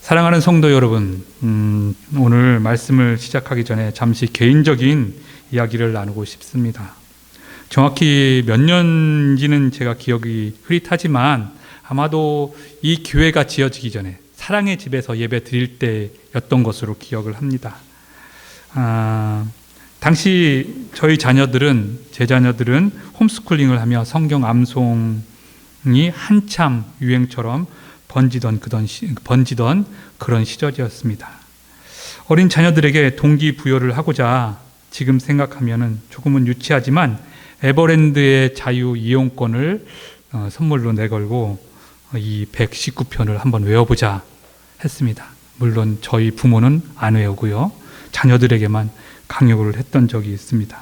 사랑하는 성도 여러분, 오늘 말씀을 시작하기 전에 잠시 개인적인 이야기를 나누고 싶습니다. 정확히 몇 년인지는 제가 기억이 흐릿하지만 아마도 이 교회가 지어지기 전에 사랑의 집에서 예배 드릴 때였던 것으로 기억을 합니다. 당시 저희 제 자녀들은 홈스쿨링을 하며 성경 암송이 한참 유행처럼 번지던 그런 시절이었습니다. 어린 자녀들에게 동기부여를 하고자 지금 생각하면 조금은 유치하지만 에버랜드의 자유 이용권을 선물로 내걸고 이 119편을 한번 외워보자 했습니다. 물론 저희 부모는 안 외우고요. 자녀들에게만 강요를 했던 적이 있습니다.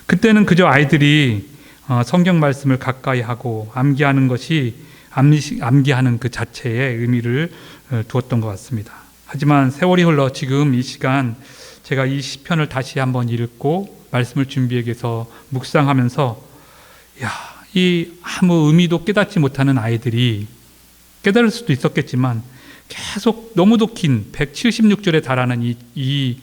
그때는 그저 아이들이 성경 말씀을 가까이 하고 암기하는 것이 암기하는 그 자체에 의미를 두었던 것 같습니다. 하지만 세월이 흘러 지금 이 시간 제가 이 시편을 다시 한번 읽고 말씀을 준비하기 위해서 묵상하면서 이 아무 의미도 깨닫지 못하는 아이들이 깨달을 수도 있었겠지만 계속 너무도 긴 176절에 달하는 이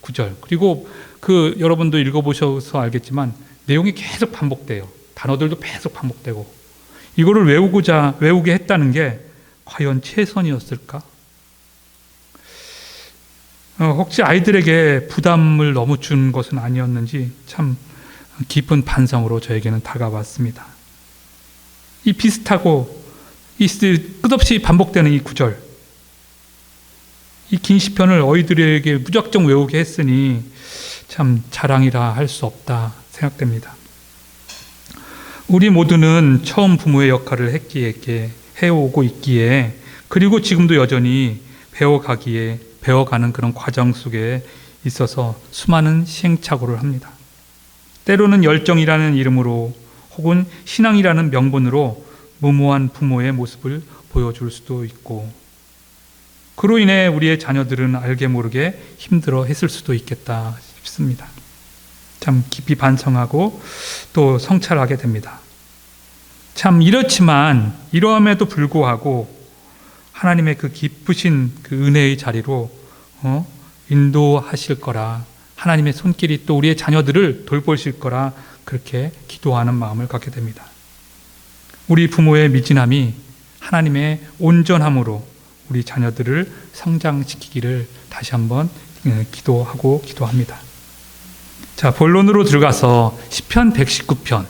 구절, 그리고 여러분도 읽어보셔서 알겠지만 내용이 계속 반복돼요. 단어들도 계속 반복되고 이거를 외우게 했다는 게 과연 최선이었을까? 혹시 아이들에게 부담을 너무 준 것은 아니었는지 참 깊은 반성으로 저에게는 다가왔습니다. 이 비슷하고 끝없이 반복되는 이 구절, 이 긴 시편을 어이들에게 무작정 외우게 했으니 참 자랑이라 할 수 없다 생각됩니다. 우리 모두는 처음 부모의 역할을 해오고 있기에, 그리고 지금도 여전히 배워가는 그런 과정 속에 있어서 수많은 시행착오를 합니다. 때로는 열정이라는 이름으로 혹은 신앙이라는 명분으로 무모한 부모의 모습을 보여줄 수도 있고, 그로 인해 우리의 자녀들은 알게 모르게 힘들어 했을 수도 있겠다 싶습니다. 참 깊이 반성하고 또 성찰하게 됩니다. 참 이렇지만 이러함에도 불구하고 하나님의 그 깊으신 그 은혜의 자리로 인도하실 거라, 하나님의 손길이 또 우리의 자녀들을 돌보실 거라 그렇게 기도하는 마음을 갖게 됩니다. 우리 부모의 미진함이 하나님의 온전함으로 우리 자녀들을 성장시키기를 다시 한번 기도합니다. 자, 본론으로 들어가서 시편 119편,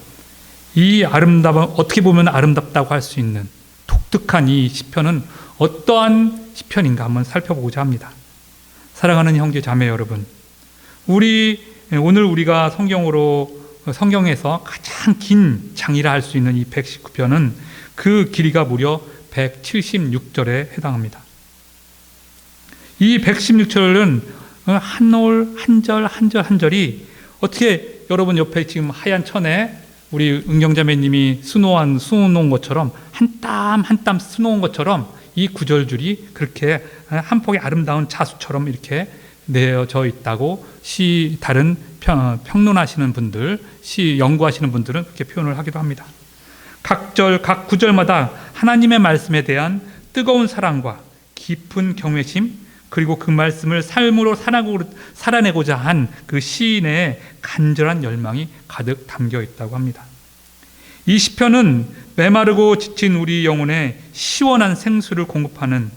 어떻게 보면 아름답다고 할 수 있는 독특한 이 시편은 어떠한 시편인가 한번 살펴보고자 합니다. 사랑하는 형제 자매 여러분, 오늘 우리가 성경에서 가장 긴 장이라 할 수 있는 이 119편은 그 길이가 무려 176절에 해당합니다. 이 116절은 한 절이 어떻게 여러분 옆에 지금 하얀 천에 우리 은경자매님이 수놓은 것처럼 한 땀 한 땀 수놓은 것처럼 이 구절줄이 그렇게 한 폭의 아름다운 자수처럼 이렇게 내어져 있다고 다른 평론하시는 분들, 연구하시는 분들은 그렇게 표현을 하기도 합니다. 각 구절마다 하나님의 말씀에 대한 뜨거운 사랑과 깊은 경외심, 그리고 그 말씀을 삶으로 살아내고자 한 그 시인의 간절한 열망이 가득 담겨 있다고 합니다. 이 시편은 메마르고 지친 우리 영혼에 시원한 생수를 공급하는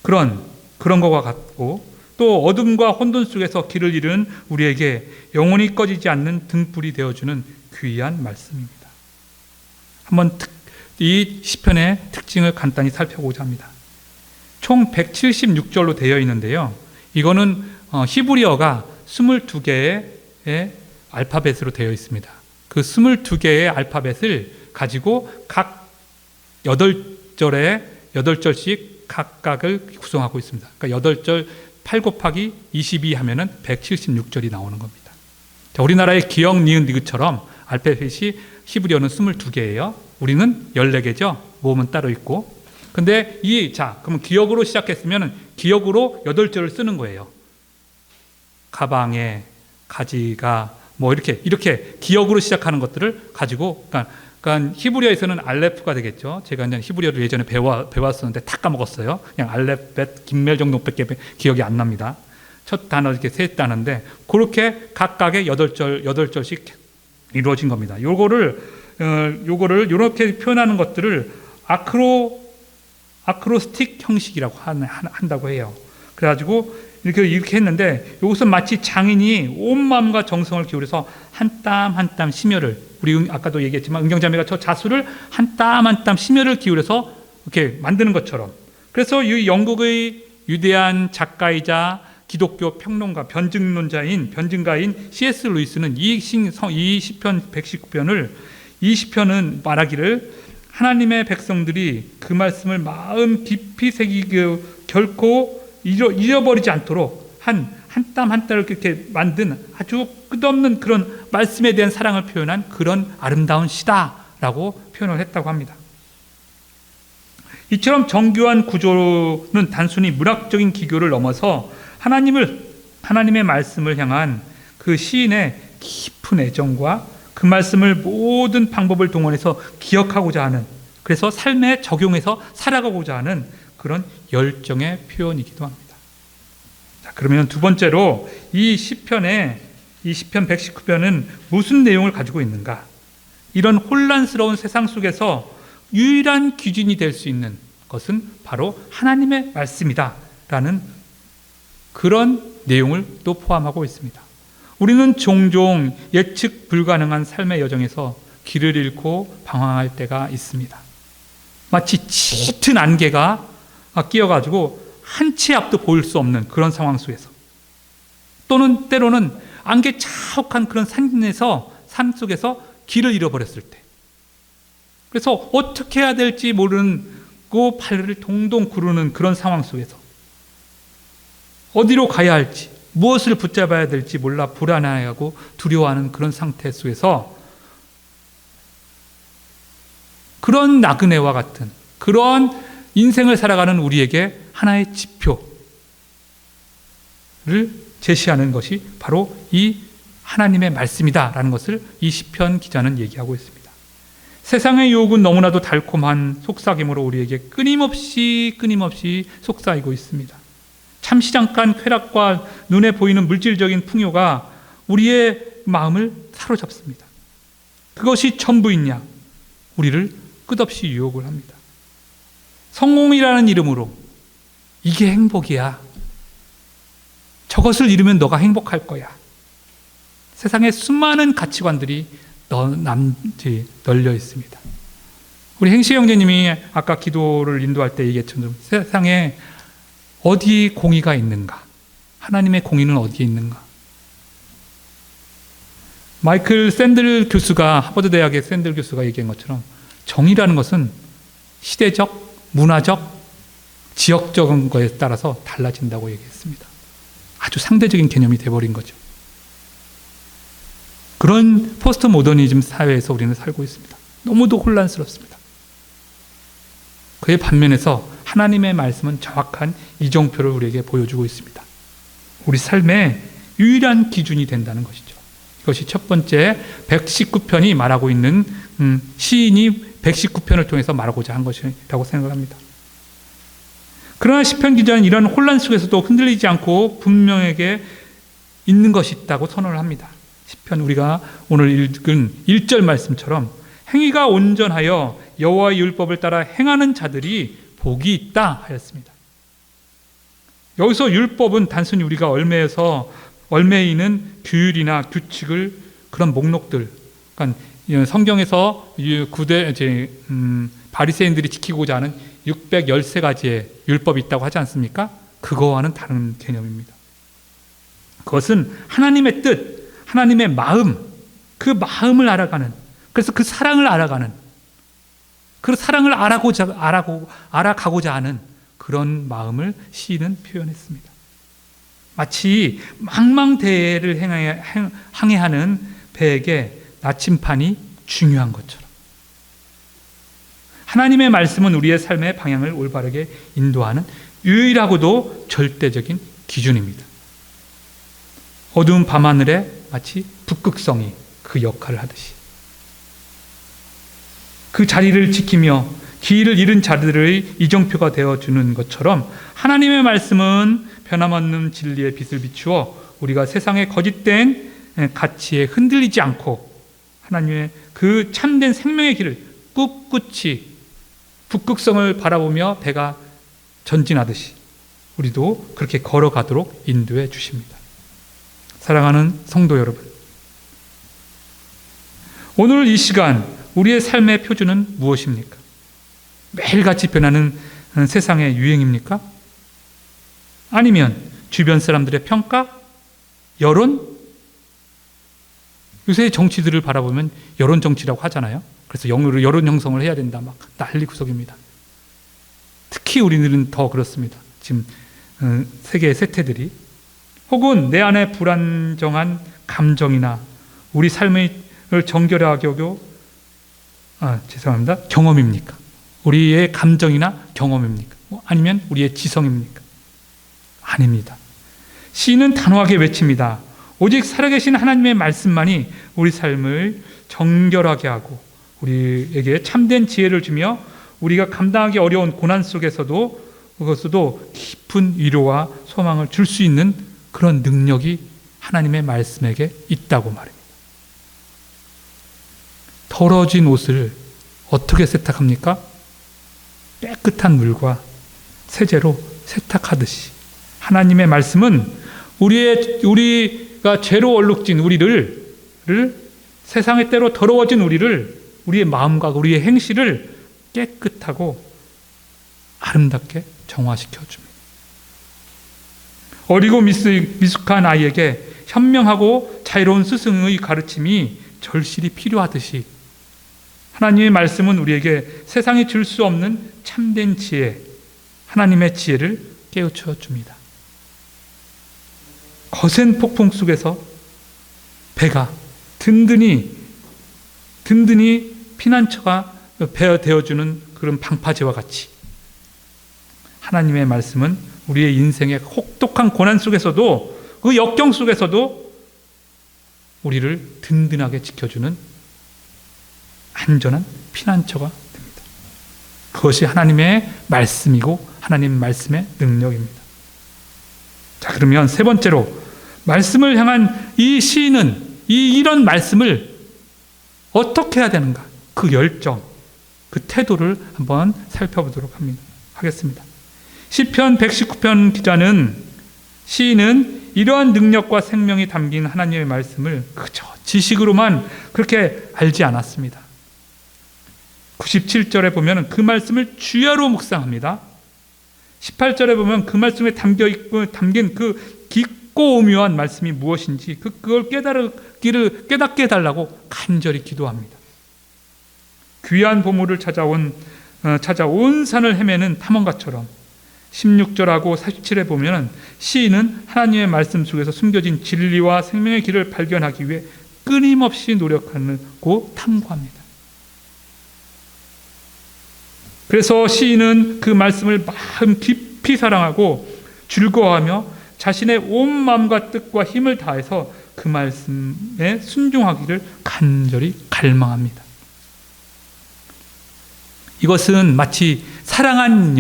그런 것과 같고, 또 어둠과 혼돈 속에서 길을 잃은 우리에게 영원히 꺼지지 않는 등불이 되어주는 귀한 말씀입니다. 한번 이 시편의 특징을 간단히 살펴보자 합니다. 총 176절로 되어 있는데요. 이거는 히브리어가 22개의 알파벳으로 되어 있습니다. 그 22개의 알파벳을 가지고 각 8절씩 각각을 구성하고 있습니다. 그러니까 8절 8 곱하기 22 하면은 176절이 나오는 겁니다. 자, 우리나라의 기역, 니은, 디귿처럼 알파벳이 히브리어는 22개예요. 우리는 14개죠. 모음은 따로 있고. 근데 그러면 기역으로 시작했으면 기역으로 8절을 쓰는 거예요. 가방에, 가지가, 이렇게 기역으로 시작하는 것들을 가지고, 그러니까 그러니까 히브리어에서는 알레프가 되겠죠. 제가 이제 히브리어를 예전에 배웠었는데 다 까먹었어요. 그냥 알렙, 김멜 정도밖에 기억이 안 납니다. 첫 단어 이렇게 세 단어인데 그렇게 각각의 8절씩 이루어진 겁니다. 요거를 이렇게 표현하는 것들을 아크로스틱 형식이라고 한다고 해요. 그래가지고 이렇게 했는데 이것은 마치 장인이 온 마음과 정성을 기울여서 한 땀 한 땀 심혈을, 우리 아까도 얘기했지만 은경자매가 저 자수를 한 땀 한 땀 심혈을 기울여서 이렇게 만드는 것처럼, 그래서 이 영국의 위대한 작가이자 기독교 평론가, 변증가인 C.S. 루이스는 이 시편 119편을, 이 시편은 말하기를 하나님의 백성들이 그 말씀을 마음 깊이 새기고 결코 잊어버리지 않도록 한 땀 한 땀을 그렇게 만든 아주 끝없는 그런 말씀에 대한 사랑을 표현한 그런 아름다운 시다라고 표현을 했다고 합니다. 이처럼 정교한 구조는 단순히 문학적인 기교를 넘어서 하나님의 말씀을 향한 그 시인의 깊은 애정과 그 말씀을 모든 방법을 동원해서 기억하고자 하는, 그래서 삶에 적용해서 살아가고자 하는 그런 열정의 표현이기도 합니다. 자, 그러면 두 번째로 이 시편 119편은 무슨 내용을 가지고 있는가? 이런 혼란스러운 세상 속에서 유일한 기준이 될 수 있는 것은 바로 하나님의 말씀이다라는 그런 내용을 또 포함하고 있습니다. 우리는 종종 예측 불가능한 삶의 여정에서 길을 잃고 방황할 때가 있습니다. 마치 짙은 안개가 끼어가지고 한 치 앞도 보일 수 없는 그런 상황 속에서, 또는 때로는 안개 자욱한 그런 산 속에서 길을 잃어버렸을 때, 그래서 어떻게 해야 될지 모르고 발을 동동 구르는 그런 상황 속에서 어디로 가야 할지, 무엇을 붙잡아야 될지 몰라 불안해하고 두려워하는 그런 상태 속에서 그런 나그네와 같은 그런 인생을 살아가는 우리에게 하나의 지표를 제시하는 것이 바로 이 하나님의 말씀이다라는 것을 이 시편 기자는 얘기하고 있습니다. 세상의 유혹은 너무나도 달콤한 속삭임으로 우리에게 끊임없이 속삭이고 있습니다. 잠시 잠깐 쾌락과 눈에 보이는 물질적인 풍요가 우리의 마음을 사로잡습니다. 그것이 전부이냐? 우리를 끝없이 유혹을 합니다. 성공이라는 이름으로 이게 행복이야. 저것을 이루면 너가 행복할 거야. 세상에 수많은 가치관들이 널려 있습니다. 우리 행시 형제님이 아까 기도를 인도할 때 얘기했던 세상에 어디 공의가 있는가? 하나님의 공의는 어디에 있는가? 마이클 샌들 교수가, 하버드 대학의 샌들 교수가 얘기한 것처럼 정의라는 것은 시대적, 문화적, 지역적인 거에 따라서 달라진다고 얘기했습니다. 아주 상대적인 개념이 되어버린 거죠. 그런 포스트 모더니즘 사회에서 우리는 살고 있습니다. 너무도 혼란스럽습니다. 그의 반면에서 하나님의 말씀은 정확한 이정표를 우리에게 보여주고 있습니다. 우리 삶의 유일한 기준이 된다는 것이죠. 이것이 첫 번째 119편이 말하고 있는, 시인이 119편을 통해서 말하고자 한 것이라고 생각합니다. 그러나 시편 기자는 이런 혼란 속에서도 흔들리지 않고 분명하게 있는 것이 있다고 선언을 합니다. 시편 우리가 오늘 읽은 1절 말씀처럼 행위가 온전하여 여호와의 율법을 따라 행하는 자들이 복이 있다 하였습니다. 여기서 율법은 단순히 우리가 얼매에 있는 규율이나 규칙을, 그런 목록들, 그러니까 성경에서 바리새인들이 지키고자 하는 613가지의 율법이 있다고 하지 않습니까? 그거와는 다른 개념입니다. 그것은 하나님의 뜻, 하나님의 마음, 그 마음을 알아가는, 그래서 그 사랑을 알아가는, 그 사랑을 알아가고자 하는 그런 마음을 시인은 표현했습니다. 마치 망망대해를 항해하는 배에게 나침판이 중요한 것처럼 하나님의 말씀은 우리의 삶의 방향을 올바르게 인도하는 유일하고도 절대적인 기준입니다. 어두운 밤하늘에 마치 북극성이 그 역할을 하듯이 그 자리를 지키며 길을 잃은 자들의 이정표가 되어주는 것처럼 하나님의 말씀은 변함없는 진리의 빛을 비추어 우리가 세상의 거짓된 가치에 흔들리지 않고 하나님의 그 참된 생명의 길을 꿋꿋이 북극성을 바라보며 배가 전진하듯이 우리도 그렇게 걸어가도록 인도해 주십니다. 사랑하는 성도 여러분, 오늘 이 시간 우리의 삶의 표준은 무엇입니까? 매일같이 변하는 세상의 유행입니까? 아니면 주변 사람들의 평가? 여론? 요새 정치들을 바라보면 여론 정치라고 하잖아요. 그래서 여론 형성을 해야 된다 막 난리 구석입니다. 특히 우리들은 더 그렇습니다. 지금 세계의 세태들이 혹은 내 안에 불안정한 감정이나 우리 삶을 정결하게 하고 경험입니까? 우리의 감정이나 경험입니까? 아니면 우리의 지성입니까? 아닙니다. 시인은 단호하게 외칩니다. 오직 살아계신 하나님의 말씀만이 우리 삶을 정결하게 하고 우리에게 참된 지혜를 주며 우리가 감당하기 어려운 고난 속에서도 그것도 깊은 위로와 소망을 줄 수 있는 그런 능력이 하나님의 말씀에게 있다고 말입니다. 더러워진 옷을 어떻게 세탁합니까? 깨끗한 물과 세제로 세탁하듯이 하나님의 말씀은 우리가 죄로 얼룩진 우리를 세상의 때로 더러워진 우리의 마음과 우리의 행실을 깨끗하고 아름답게 정화시켜 줍니다. 어리고 미숙한 아이에게 현명하고 자유로운 스승의 가르침이 절실히 필요하듯이 하나님의 말씀은 우리에게 세상이 줄 수 없는 참된 지혜, 하나님의 지혜를 깨우쳐 줍니다. 거센 폭풍 속에서 배가 든든히 피난처가 되어주는 그런 방파제와 같이 하나님의 말씀은 우리의 인생의 혹독한 고난 속에서도 그 역경 속에서도 우리를 든든하게 지켜주는 안전한 피난처가 됩니다. 그것이 하나님의 말씀이고 하나님 말씀의 능력입니다. 자, 그러면 세 번째로 말씀을 향한 이 시인은 이런 말씀을 어떻게 해야 되는가? 그 열정, 그 태도를 한번 살펴보도록 하겠습니다. 시편 119편 기자는 시인은 이러한 능력과 생명이 담긴 하나님의 말씀을 그저 지식으로만 그렇게 알지 않았습니다. 97절에 보면 그 말씀을 주야로 묵상합니다. 18절에 보면 그 말씀에 담긴 그 깊고 오묘한 말씀이 무엇인지 그걸 깨닫게 해달라고 간절히 기도합니다. 귀한 보물을 찾아 온 산을 헤매는 탐험가처럼 16절하고 47에 보면 시인은 하나님의 말씀 속에서 숨겨진 진리와 생명의 길을 발견하기 위해 끊임없이 노력하고 탐구합니다. 그래서 시인은 그 말씀을 마음 깊이 사랑하고 즐거워하며 자신의 온 마음과 뜻과 힘을 다해서 그 말씀에 순종하기를 간절히 갈망합니다. 이것은 마치 사랑하는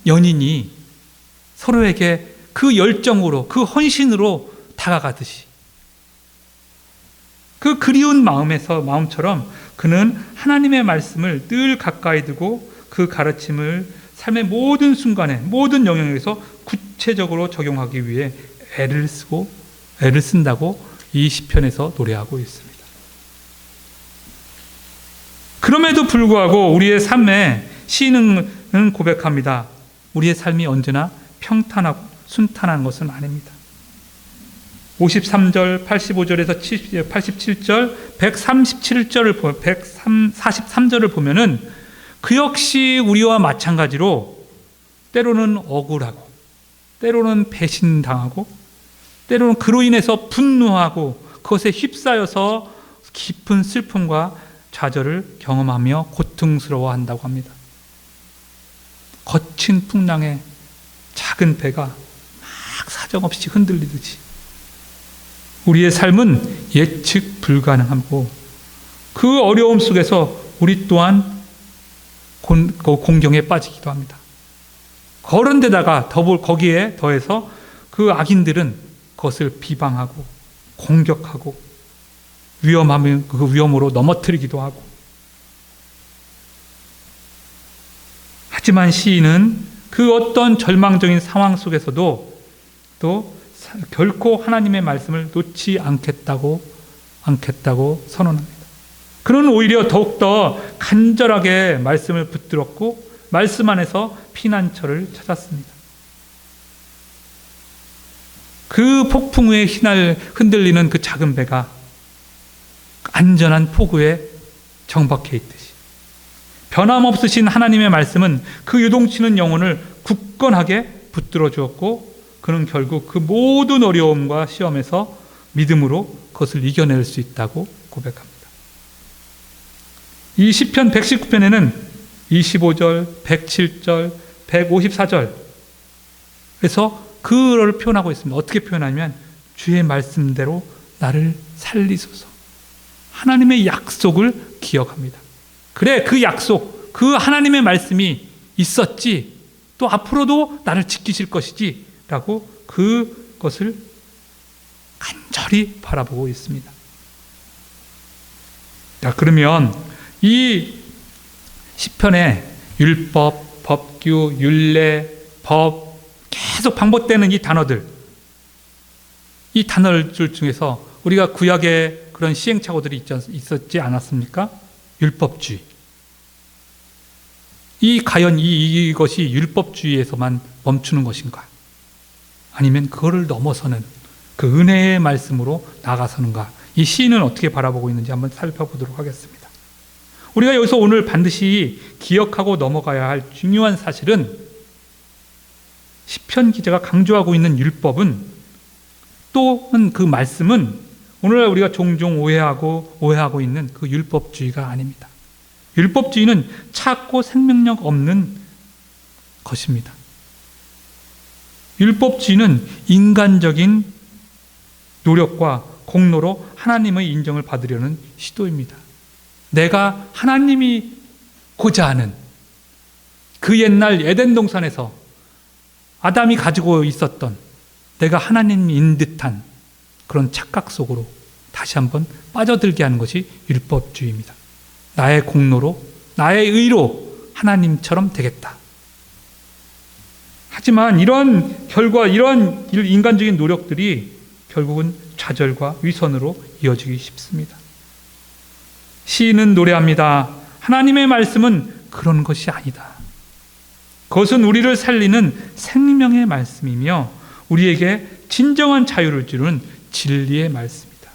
연인이 서로에게 그 열정으로, 그 헌신으로 다가가듯이 그 그리운 마음처럼 그는 하나님의 말씀을 늘 가까이 두고 그 가르침을 삶의 모든 순간에, 모든 영역에서 구체적으로 적용하기 위해 애를 쓴다고 이 시편에서 노래하고 있습니다. 그럼에도 불구하고 우리의 삶에 시인은 고백합니다. 우리의 삶이 언제나 평탄하고 순탄한 것은 아닙니다. 53절, 85절에서 87절, 143절을 보면은 그 역시 우리와 마찬가지로 때로는 억울하고, 때로는 배신당하고, 때로는 그로 인해서 분노하고 그것에 휩싸여서 깊은 슬픔과 좌절을 경험하며 고통스러워한다고 합니다. 거친 풍랑에 작은 배가 막 사정없이 흔들리듯이 우리의 삶은 예측 불가능하고 그 어려움 속에서 우리 또한 공경에 빠지기도 합니다. 그런데다가 거기에 더해서 그 악인들은 그것을 비방하고 공격하고 위험하면 그 위험으로 넘어뜨리기도 하고. 하지만 시인은 그 어떤 절망적인 상황 속에서도 또 결코 하나님의 말씀을 놓지 않겠다고 선언합니다. 그는 오히려 더욱더 간절하게 말씀을 붙들었고 말씀 안에서 피난처를 찾았습니다. 그 폭풍 후에 흔들리는 그 작은 배가 안전한 포구에 정박해 있듯이 변함없으신 하나님의 말씀은 그 요동치는 영혼을 굳건하게 붙들어 주었고 그는 결국 그 모든 어려움과 시험에서 믿음으로 그것을 이겨낼 수 있다고 고백합니다. 이 시편 119편에는 25절, 107절, 154절 그래서 그를 표현하고 있습니다. 어떻게 표현하냐면 주의 말씀대로 나를 살리소서. 하나님의 약속을 기억합니다. 그래, 그 약속, 그 하나님의 말씀이 있었지, 또 앞으로도 나를 지키실 것이지 라고 그것을 간절히 바라보고 있습니다. 자, 그러면 이 시편에 율법, 법규, 율례, 법 계속 반복되는 이 단어들 중에서 우리가 구약에 그런 시행착오들이 있었지 않았습니까? 율법주의. 과연 이것이 율법주의에서만 멈추는 것인가? 아니면 그거를 넘어서는 그 은혜의 말씀으로 나아가서는가? 이 시인은 어떻게 바라보고 있는지 한번 살펴보도록 하겠습니다. 우리가 여기서 오늘 반드시 기억하고 넘어가야 할 중요한 사실은 시편 기자가 강조하고 있는 율법은 또는 그 말씀은 오늘날 우리가 종종 오해하고 있는 그 율법주의가 아닙니다. 율법주의는 찾고 생명력 없는 것입니다. 율법주의는 인간적인 노력과 공로로 하나님의 인정을 받으려는 시도입니다. 내가 하나님이 고자 하는 그 옛날 에덴 동산에서 아담이 가지고 있었던 내가 하나님인 듯한 그런 착각 속으로 다시 한번 빠져들게 하는 것이 율법주의입니다. 나의 공로로, 나의 의로 하나님처럼 되겠다. 하지만 이런 인간적인 노력들이 결국은 좌절과 위선으로 이어지기 쉽습니다. 시인은 노래합니다. 하나님의 말씀은 그런 것이 아니다. 그것은 우리를 살리는 생명의 말씀이며 우리에게 진정한 자유를 주는 진리의 말씀이다.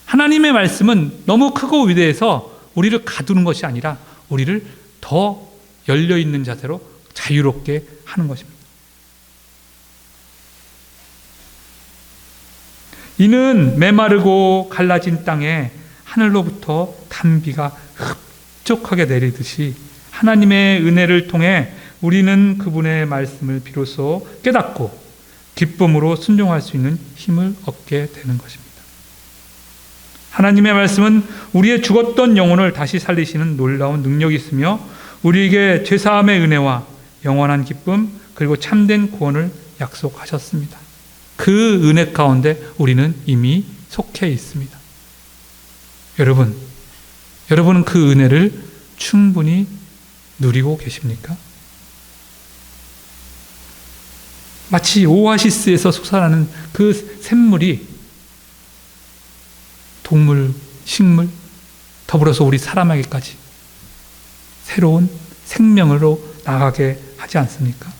하나님의 말씀은 너무 크고 위대해서 우리를 가두는 것이 아니라 우리를 더 열려있는 자세로 자유롭게 하는 것입니다. 이는 메마르고 갈라진 땅에 하늘로부터 단비가 흡족하게 내리듯이 하나님의 은혜를 통해 우리는 그분의 말씀을 비로소 깨닫고 기쁨으로 순종할 수 있는 힘을 얻게 되는 것입니다. 하나님의 말씀은 우리의 죽었던 영혼을 다시 살리시는 놀라운 능력이 있으며 우리에게 죄사함의 은혜와 영원한 기쁨 그리고 참된 구원을 약속하셨습니다. 그 은혜 가운데 우리는 이미 속해 있습니다. 여러분은 그 은혜를 충분히 누리고 계십니까? 마치 오아시스에서 솟아나는 그 샘물이 동물, 식물, 더불어서 우리 사람에게까지 새로운 생명으로 나가게 하지 않습니까?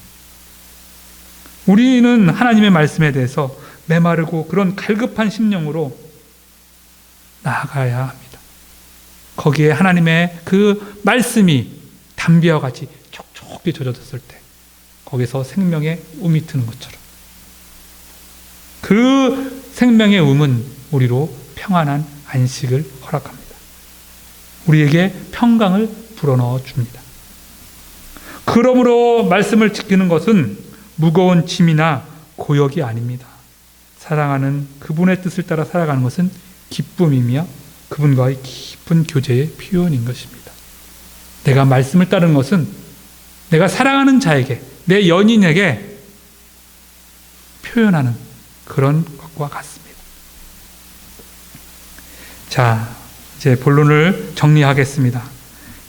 우리는 하나님의 말씀에 대해서 메마르고 그런 갈급한 심령으로 나아가야 합니다. 거기에 하나님의 그 말씀이 담비와 같이 촉촉히 젖어졌을 때 거기서 생명의 음이 트는 것처럼 그 생명의 음은 우리로 평안한 안식을 허락합니다. 우리에게 평강을 불어넣어 줍니다. 그러므로 말씀을 지키는 것은 무거운 짐이나 고역이 아닙니다. 사랑하는 그분의 뜻을 따라 살아가는 것은 기쁨이며 그분과의 깊은 깊은 교제의 표현인 것입니다. 내가 말씀을 따르는 것은 내가 사랑하는 자에게, 내 연인에게 표현하는 그런 것과 같습니다. 자, 이제 본론을 정리하겠습니다.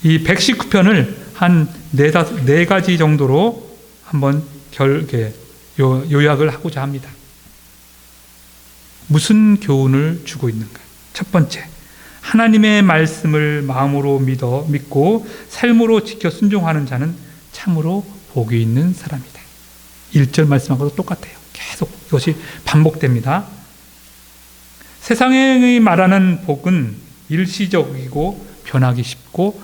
이 119편을 한 네 가지 정도로 한번 요약을 하고자 합니다. 무슨 교훈을 주고 있는가? 첫 번째, 하나님의 말씀을 마음으로 믿고 삶으로 지켜 순종하는 자는 참으로 복이 있는 사람이다. 1절 말씀하고도 똑같아요. 계속 이것이 반복됩니다. 세상에 말하는 복은 일시적이고 변하기 쉽고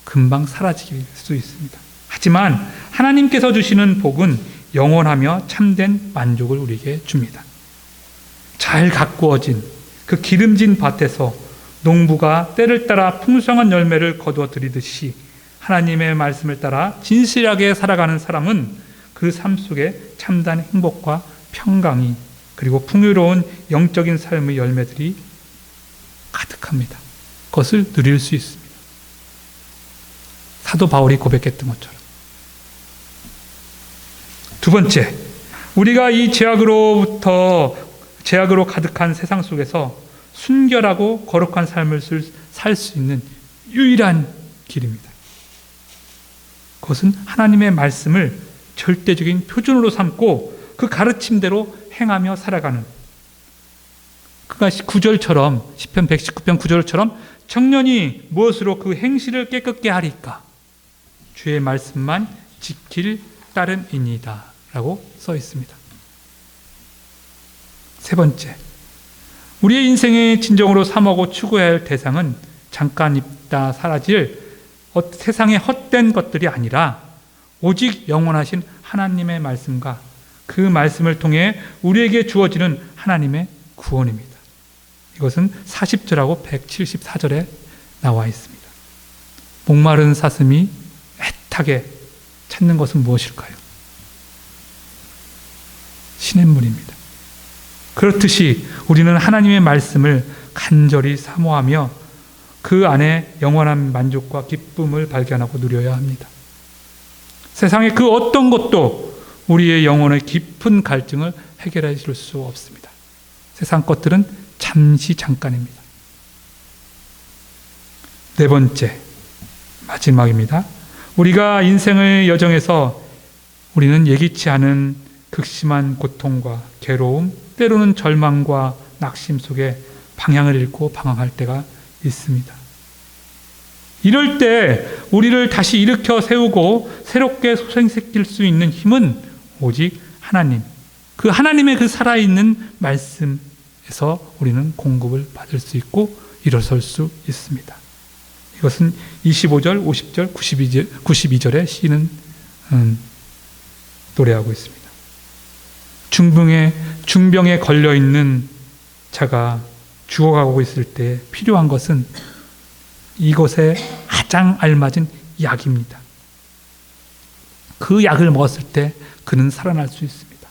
금방 사라질 수 있습니다. 하지만 하나님께서 주시는 복은 영원하며 참된 만족을 우리에게 줍니다. 잘 가꾸어진 그 기름진 밭에서 농부가 때를 따라 풍성한 열매를 거두어 들이듯이 하나님의 말씀을 따라 진실하게 살아가는 사람은 그 삶 속에 참된 행복과 평강이 그리고 풍요로운 영적인 삶의 열매들이 가득합니다. 그것을 누릴 수 있습니다. 사도 바울이 고백했던 것처럼. 두 번째, 우리가 이 죄악으로 가득한 세상 속에서 순결하고 거룩한 삶을 살 수 있는 유일한 길입니다. 그것은 하나님의 말씀을 절대적인 표준으로 삼고 그 가르침대로 행하며 살아가는, 그가 9절처럼 시편 119편 9절처럼 청년이 무엇으로 그 행실을 깨끗게 하리까? 주의 말씀만 지킬 따름이니이다 라고 써 있습니다. 세 번째, 우리의 인생의 진정으로 삼하고 추구해야 할 대상은 잠깐 있다 사라질 세상의 헛된 것들이 아니라 오직 영원하신 하나님의 말씀과 그 말씀을 통해 우리에게 주어지는 하나님의 구원입니다. 이것은 40절하고 174절에 나와 있습니다. 목마른 사슴이 애타게 찾는 것은 무엇일까요? 시냇물입니다. 그렇듯이 우리는 하나님의 말씀을 간절히 사모하며 그 안에 영원한 만족과 기쁨을 발견하고 누려야 합니다. 세상의 그 어떤 것도 우리의 영혼의 깊은 갈증을 해결해 줄 수 없습니다. 세상 것들은 잠시 잠깐입니다. 네 번째, 마지막입니다. 우리가 인생의 여정에서 우리는 예기치 않은 극심한 고통과 괴로움, 때로는 절망과 낙심 속에 방향을 잃고 방황할 때가 있습니다. 이럴 때 우리를 다시 일으켜 세우고 새롭게 소생시킬 수 있는 힘은 오직 하나님, 그 하나님의 그 살아있는 말씀에서 우리는 공급을 받을 수 있고 일어설 수 있습니다. 이것은 25절, 50절, 92절에 시인은 노래하고 있습니다. 중병에 걸려있는 자가 죽어가고 있을 때 필요한 것은 이것에 가장 알맞은 약입니다. 그 약을 먹었을 때 그는 살아날 수 있습니다.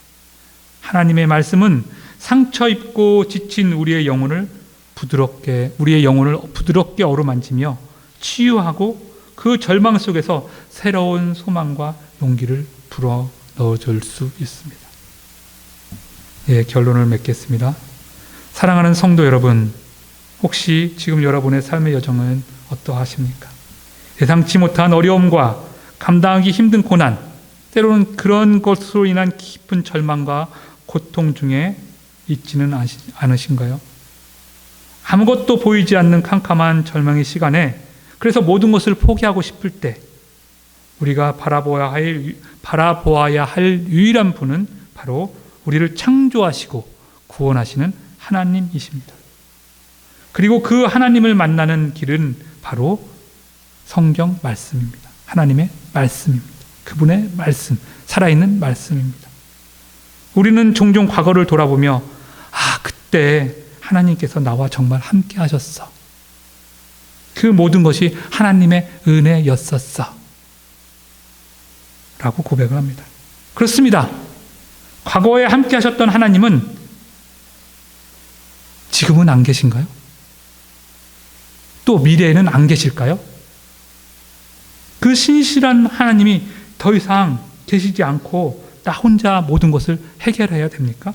하나님의 말씀은 상처 입고 지친 우리의 영혼을 부드럽게 어루만지며 치유하고 그 절망 속에서 새로운 소망과 용기를 불어 넣어줄 수 있습니다. 예, 결론을 맺겠습니다. 사랑하는 성도 여러분, 혹시 지금 여러분의 삶의 여정은 어떠하십니까? 예상치 못한 어려움과 감당하기 힘든 고난, 때로는 그런 것으로 인한 깊은 절망과 고통 중에 있지는 않으신가요? 아무것도 보이지 않는 캄캄한 절망의 시간에 그래서 모든 것을 포기하고 싶을 때 우리가 바라보아야 할 유일한 분은 바로 우리를 창조하시고 구원하시는 하나님이십니다. 그리고 그 하나님을 만나는 길은 바로 성경 말씀입니다. 하나님의 말씀입니다. 그분의 말씀, 살아있는 말씀입니다. 우리는 종종 과거를 돌아보며 그때 하나님께서 나와 정말 함께 하셨어. 그 모든 것이 하나님의 은혜였었어. 라고 고백을 합니다. 그렇습니다. 과거에 함께 하셨던 하나님은 지금은 안 계신가요? 또 미래에는 안 계실까요? 그 신실한 하나님이 더 이상 계시지 않고 나 혼자 모든 것을 해결해야 됩니까?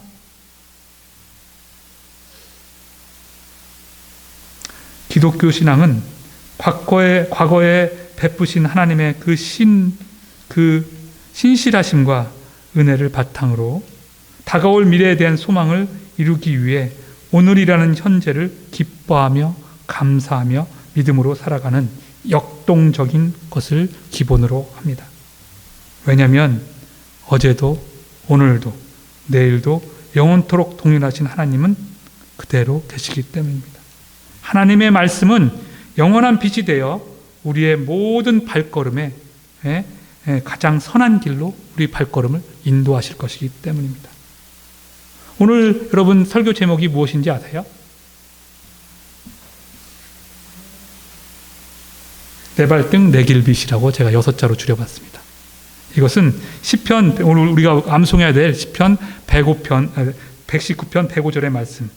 기독교 신앙은 과거에 베푸신 하나님의 그 신실하심과 은혜를 바탕으로 다가올 미래에 대한 소망을 이루기 위해 오늘이라는 현재를 기뻐하며 감사하며 믿음으로 살아가는 역동적인 것을 기본으로 합니다. 왜냐하면 어제도 오늘도 내일도 영원토록 동일하신 하나님은 그대로 계시기 때문입니다. 하나님의 말씀은 영원한 빛이 되어 우리의 모든 발걸음에 가장 선한 길로 우리 발걸음을 인도하실 것이기 때문입니다. 오늘 여러분 설교 제목이 무엇인지 아세요? 내 발등 내 길빛이라고 제가 6자로 줄여봤습니다. 이것은 시편, 오늘 우리가 암송해야 될 시편 119편 105절의 말씀,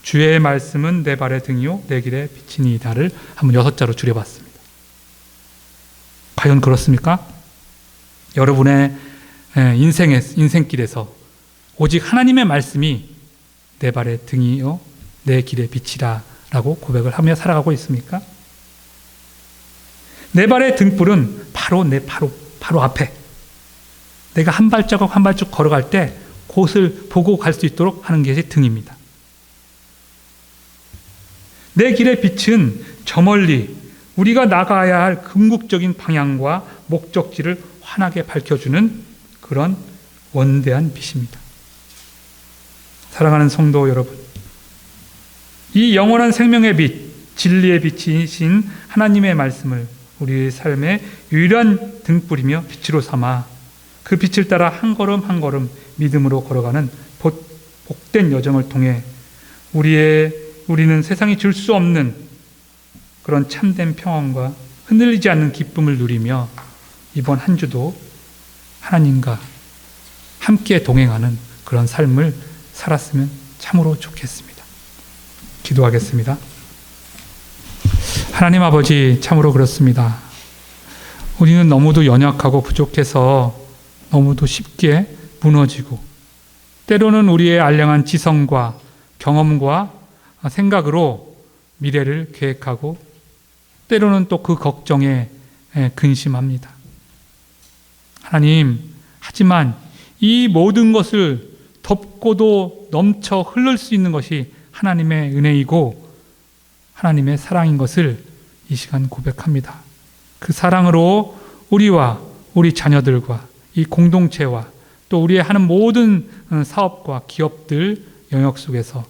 주의 말씀은 내 발의 등이요 내 길의 빛이니이다를 한번 6자로 줄여봤습니다. 과연 그렇습니까? 여러분의 인생길에서 오직 하나님의 말씀이 내 발의 등이요 내 길의 빛이라 라고 고백을 하며 살아가고 있습니까? 내 발의 등불은 바로 내 바로 앞에, 내가 한 발자국 한 발자국 걸어갈 때 곳을 보고 갈 수 있도록 하는 것이 등입니다. 내 길의 빛은 저 멀리 우리가 나가야 할 궁극적인 방향과 목적지를 환하게 밝혀주는 그런 원대한 빛입니다. 사랑하는 성도 여러분, 이 영원한 생명의 빛, 진리의 빛이신 하나님의 말씀을 우리의 삶의 유일한 등불이며 빛으로 삼아 그 빛을 따라 한 걸음 한 걸음 믿음으로 걸어가는 복된 여정을 통해 우리는 세상이 줄 수 없는 그런 참된 평안과 흔들리지 않는 기쁨을 누리며 이번 한 주도 하나님과 함께 동행하는 그런 삶을 살았으면 참으로 좋겠습니다. 기도하겠습니다. 하나님 아버지, 참으로 그렇습니다. 우리는 너무도 연약하고 부족해서 너무도 쉽게 무너지고, 때로는 우리의 알량한 지성과 경험과 생각으로 미래를 계획하고, 때로는 또 그 걱정에 근심합니다. 하나님, 하지만 이 모든 것을 덮고도 넘쳐 흐를 수 있는 것이 하나님의 은혜이고 하나님의 사랑인 것을 이 시간 고백합니다. 그 사랑으로 우리와 우리 자녀들과 이 공동체와 또 우리의 하는 모든 사업과 기업들 영역 속에서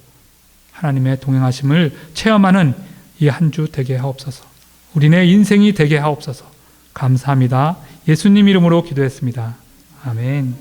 하나님의 동행하심을 체험하는 이 한 주 되게 하옵소서. 우리네 인생이 되게 하옵소서. 감사합니다. 예수님 이름으로 기도했습니다. 아멘.